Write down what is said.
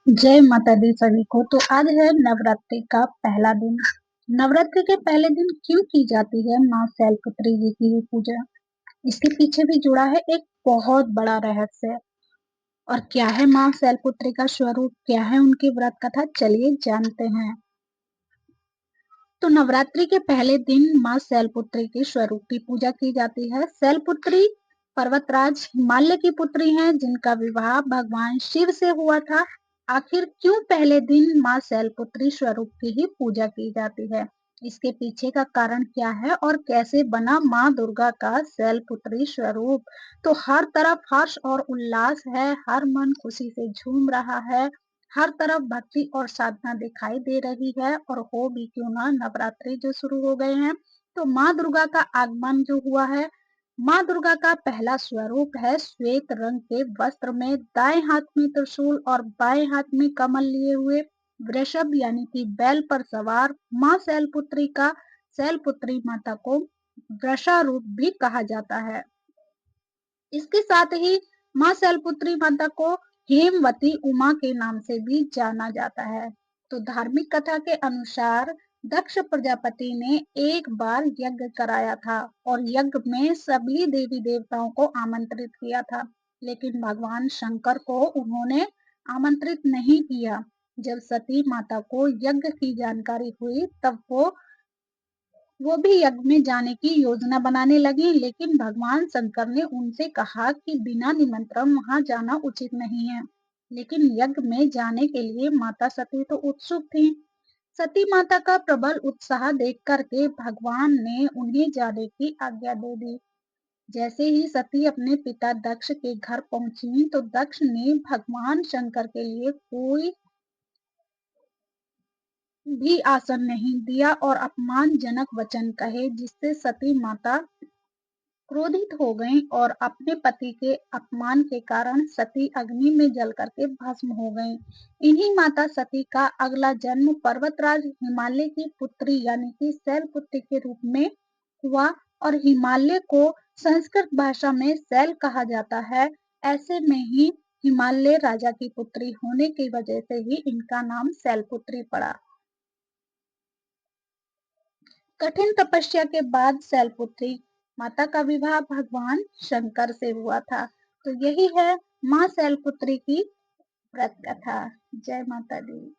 जय माता दी सभी को। तो आज है नवरात्रि का पहला दिन। नवरात्रि के पहले दिन क्यों की जाती है माँ शैलपुत्री जी की पूजा? इसके पीछे भी जुड़ा है एक बहुत बड़ा रहस्य। और क्या है माँ शैलपुत्री का स्वरूप, क्या है उनकी व्रत कथा, चलिए जानते हैं। तो नवरात्रि के पहले दिन माँ शैलपुत्री के स्वरूप की पूजा की जाती है। शैलपुत्री पर्वतराज हिमालय की पुत्री हैं, जिनका विवाह भगवान शिव से हुआ था। आखिर क्यों पहले दिन माँ शैलपुत्री स्वरूप की ही पूजा की जाती है? इसके पीछे का कारण क्या है और कैसे बना माँ दुर्गा का शैलपुत्री स्वरूप? तो हर तरफ हर्ष और उल्लास है, हर मन खुशी से झूम रहा है, हर तरफ भक्ति और साधना दिखाई दे रही है। और हो भी क्यों ना, नवरात्रि जो शुरू हो गए हैं, तो माँ दुर्गा का आगमन जो हुआ है। माँ दुर्गा का पहला स्वरूप है श्वेत रंग के वस्त्र में, दाएं हाथ में त्रिशूल और बाएं हाथ में कमल लिए हुए, वृषभ यानी कि बैल पर सवार माँ शैलपुत्री का, शैलपुत्री माता को वृषारूप भी कहा जाता है। इसके साथ ही माँ शैलपुत्री माता को हेमवती उमा के नाम से भी जाना जाता है। तो धार्मिक कथा के अनुसार दक्ष प्रजापति ने एक बार यज्ञ कराया था और यज्ञ में सभी देवी देवताओं को आमंत्रित किया था, लेकिन भगवान शंकर को उन्होंने आमंत्रित नहीं किया। जब सती माता को यज्ञ की जानकारी हुई, तब वो भी यज्ञ में जाने की योजना बनाने लगी, लेकिन भगवान शंकर ने उनसे कहा कि बिना निमंत्रण वहां जाना उचित नहीं है। लेकिन यज्ञ में जाने के लिए माता सती तो उत्सुक थी। सती माता का प्रबल उत्साह देख करके भगवान ने उन्हें जाने की आज्ञा दे दी। जैसे ही सती अपने पिता दक्ष के घर पहुंची, तो दक्ष ने भगवान शंकर के लिए कोई भी आसन नहीं दिया और अपमानजनक वचन कहे, जिससे सती माता क्रोधित हो गईं और अपने पति के अपमान के कारण सती अग्नि में जल करके भस्म हो गईं। इन्हीं माता सती का अगला जन्म पर्वतराज हिमालय की पुत्री यानी कि शैलपुत्री के रूप में हुआ। और हिमालय को संस्कृत भाषा में शैल कहा जाता है। ऐसे में ही हिमालय राजा की पुत्री होने की वजह से ही इनका नाम शैलपुत्री पड़ा। कठिन तपस्या के बाद शैलपुत्री माता का विवाह भगवान शंकर से हुआ था। तो यही है माँ शैलपुत्री की व्रत कथा। जय माता दी।